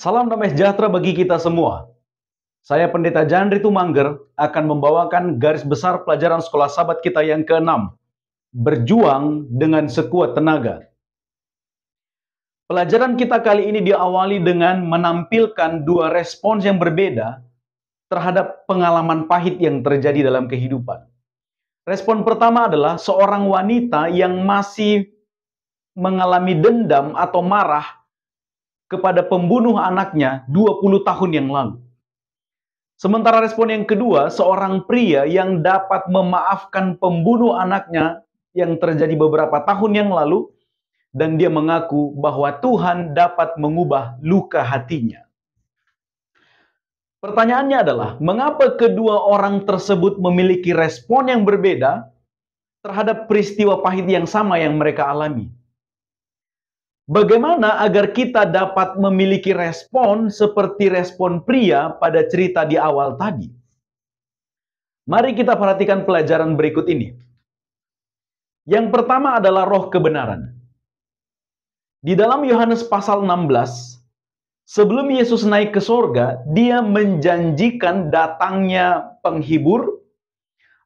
Salam damai sejahtera bagi kita semua. Saya Pendeta Janri Tumangger akan membawakan garis besar pelajaran sekolah sahabat kita yang ke-6, berjuang dengan sekuat tenaga. Pelajaran kita kali ini diawali dengan menampilkan dua respons yang berbeda terhadap pengalaman pahit yang terjadi dalam kehidupan. Respon pertama adalah seorang wanita yang masih mengalami dendam atau marah kepada pembunuh anaknya 20 tahun yang lalu. Sementara respon yang kedua, seorang pria yang dapat memaafkan pembunuh anaknya yang terjadi beberapa tahun yang lalu, dan dia mengaku bahwa Tuhan dapat mengubah luka hatinya. Pertanyaannya adalah, mengapa kedua orang tersebut memiliki respon yang berbeda terhadap peristiwa pahit yang sama yang mereka alami? Bagaimana agar kita dapat memiliki respon seperti respon pria pada cerita di awal tadi? Mari kita perhatikan pelajaran berikut ini. Yang pertama adalah roh kebenaran. Di dalam Yohanes pasal 16, sebelum Yesus naik ke sorga, dia menjanjikan datangnya penghibur,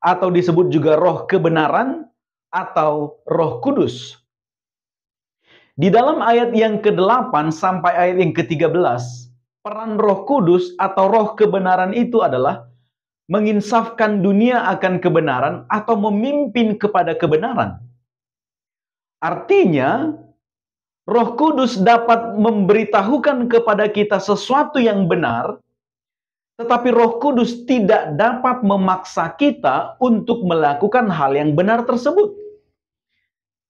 atau disebut juga roh kebenaran, atau roh kudus. Di dalam ayat yang ke-8 sampai ayat yang ke-13, peran roh kudus atau roh kebenaran itu adalah menginsafkan dunia akan kebenaran atau memimpin kepada kebenaran. Artinya, roh kudus dapat memberitahukan kepada kita sesuatu yang benar, tetapi roh kudus tidak dapat memaksa kita untuk melakukan hal yang benar tersebut.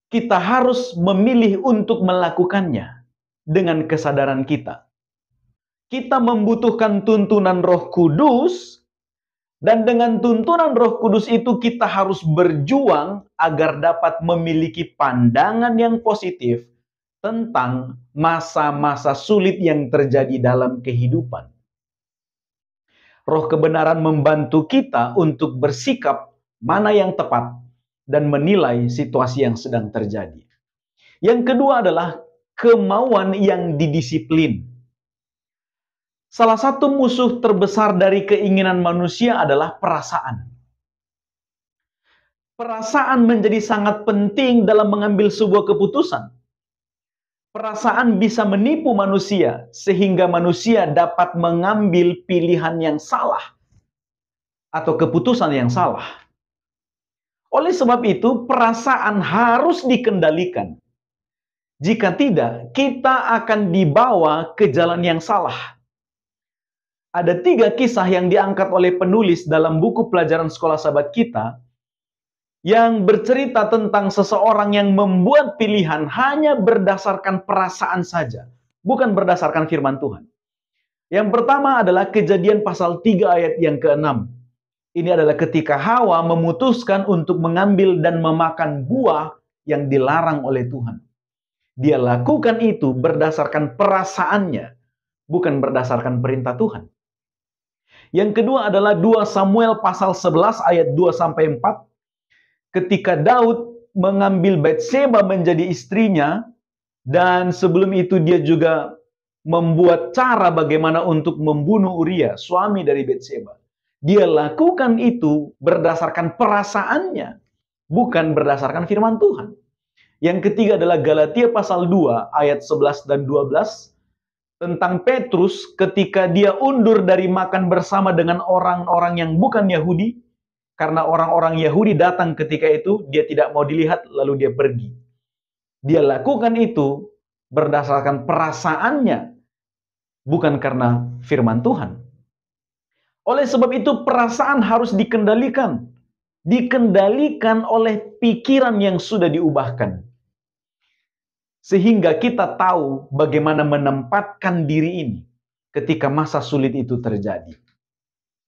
Kita harus memilih untuk melakukannya dengan kesadaran kita. Kita membutuhkan tuntunan Roh Kudus, dan dengan tuntunan Roh Kudus itu kita harus berjuang agar dapat memiliki pandangan yang positif tentang masa-masa sulit yang terjadi dalam kehidupan. Roh kebenaran membantu kita untuk bersikap mana yang tepat dan menilai situasi yang sedang terjadi. Yang kedua adalah kemauan yang didisiplin. Salah satu musuh terbesar dari keinginan manusia adalah perasaan. Perasaan menjadi sangat penting dalam mengambil sebuah keputusan. Perasaan bisa menipu manusia sehingga manusia dapat mengambil pilihan yang salah atau keputusan yang salah. Oleh sebab itu, perasaan harus dikendalikan. Jika tidak, kita akan dibawa ke jalan yang salah. Ada 3 kisah yang diangkat oleh penulis dalam buku pelajaran sekolah sahabat kita yang bercerita tentang seseorang yang membuat pilihan hanya berdasarkan perasaan saja, bukan berdasarkan firman Tuhan. Yang pertama adalah Kejadian pasal 3 ayat yang ke-6. Ini adalah ketika Hawa memutuskan untuk mengambil dan memakan buah yang dilarang oleh Tuhan. Dia lakukan itu berdasarkan perasaannya, bukan berdasarkan perintah Tuhan. Yang kedua adalah 2 Samuel pasal 11 ayat 2-4. Ketika Daud mengambil Batseba menjadi istrinya, dan sebelum itu dia juga membuat cara bagaimana untuk membunuh Uria, suami dari Batseba. Dia lakukan itu berdasarkan perasaannya, bukan berdasarkan firman Tuhan. Yang ketiga adalah Galatia pasal 2 ayat 11 dan 12 tentang Petrus ketika dia undur dari makan bersama dengan orang-orang yang bukan Yahudi, karena orang-orang Yahudi datang ketika itu, dia tidak mau dilihat lalu dia pergi. Dia lakukan itu berdasarkan perasaannya, bukan karena firman Tuhan. Oleh sebab itu perasaan harus dikendalikan. Dikendalikan oleh pikiran yang sudah diubahkan. Sehingga kita tahu bagaimana menempatkan diri ini ketika masa sulit itu terjadi.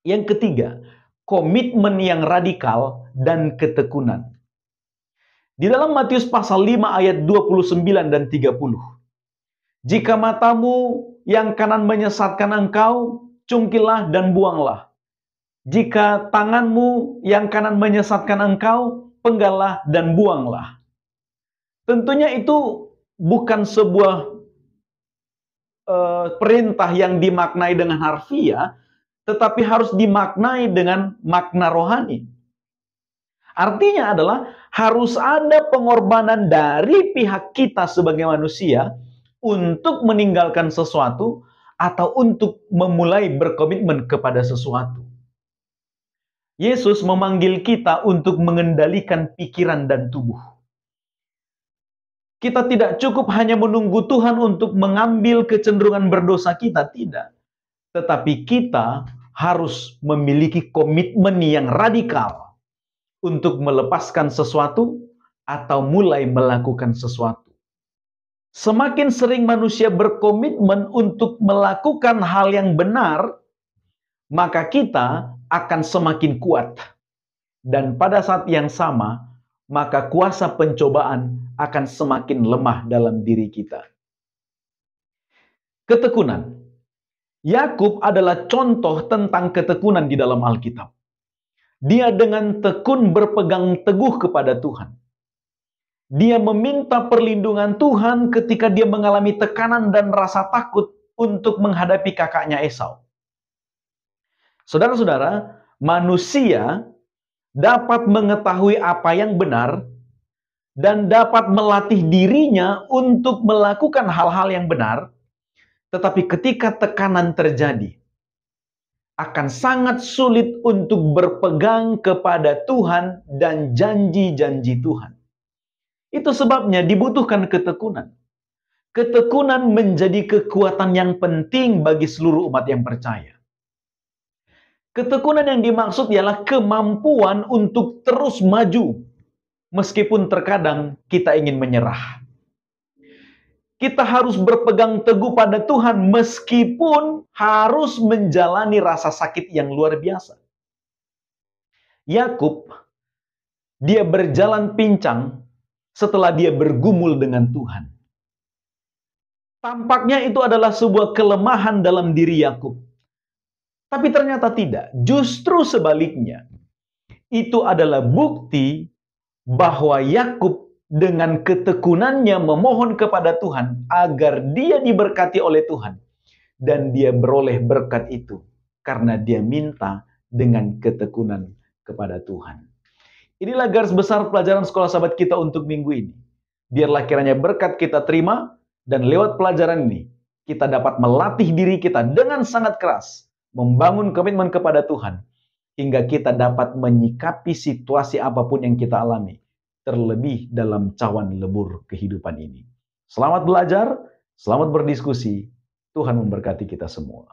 Yang ketiga, komitmen yang radikal dan ketekunan. Di dalam Matius pasal 5 ayat 29 dan 30. Jika matamu yang kanan menyesatkan engkau, cungkilah dan buanglah. Jika tanganmu yang kanan menyesatkan engkau, penggallah dan buanglah. Tentunya itu bukan sebuah perintah yang dimaknai dengan harfiah, tetapi harus dimaknai dengan makna rohani. Artinya adalah harus ada pengorbanan dari pihak kita sebagai manusia untuk meninggalkan sesuatu atau untuk memulai berkomitmen kepada sesuatu. Yesus memanggil kita untuk mengendalikan pikiran dan tubuh. Kita tidak cukup hanya menunggu Tuhan untuk mengambil kecenderungan berdosa kita, tidak. Tetapi kita harus memiliki komitmen yang radikal untuk melepaskan sesuatu atau mulai melakukan sesuatu. Semakin sering manusia berkomitmen untuk melakukan hal yang benar, maka kita akan semakin kuat. Dan pada saat yang sama, maka kuasa pencobaan akan semakin lemah dalam diri kita. Ketekunan. Yakub adalah contoh tentang ketekunan di dalam Alkitab. Dia dengan tekun berpegang teguh kepada Tuhan. Dia meminta perlindungan Tuhan ketika dia mengalami tekanan dan rasa takut untuk menghadapi kakaknya Esau. Saudara-saudara, manusia dapat mengetahui apa yang benar dan dapat melatih dirinya untuk melakukan hal-hal yang benar, tetapi ketika tekanan terjadi, akan sangat sulit untuk berpegang kepada Tuhan dan janji-janji Tuhan. Itu sebabnya dibutuhkan ketekunan. Ketekunan menjadi kekuatan yang penting bagi seluruh umat yang percaya. Ketekunan yang dimaksud ialah kemampuan untuk terus maju, meskipun terkadang kita ingin menyerah. Kita harus berpegang teguh pada Tuhan meskipun harus menjalani rasa sakit yang luar biasa. Yakub, dia berjalan pincang setelah dia bergumul dengan Tuhan. Tampaknya itu adalah sebuah kelemahan dalam diri Yakub. Tapi ternyata tidak. Justru sebaliknya. Itu adalah bukti bahwa Yakub dengan ketekunannya memohon kepada Tuhan agar dia diberkati oleh Tuhan. Dan dia beroleh berkat itu karena dia minta dengan ketekunan kepada Tuhan. Inilah garis besar pelajaran sekolah sahabat kita untuk minggu ini. Biarlah kiranya berkat kita terima dan lewat pelajaran ini kita dapat melatih diri kita dengan sangat keras, membangun komitmen kepada Tuhan hingga kita dapat menyikapi situasi apapun yang kita alami, terlebih dalam cawan lebur kehidupan ini. Selamat belajar, selamat berdiskusi. Tuhan memberkati kita semua.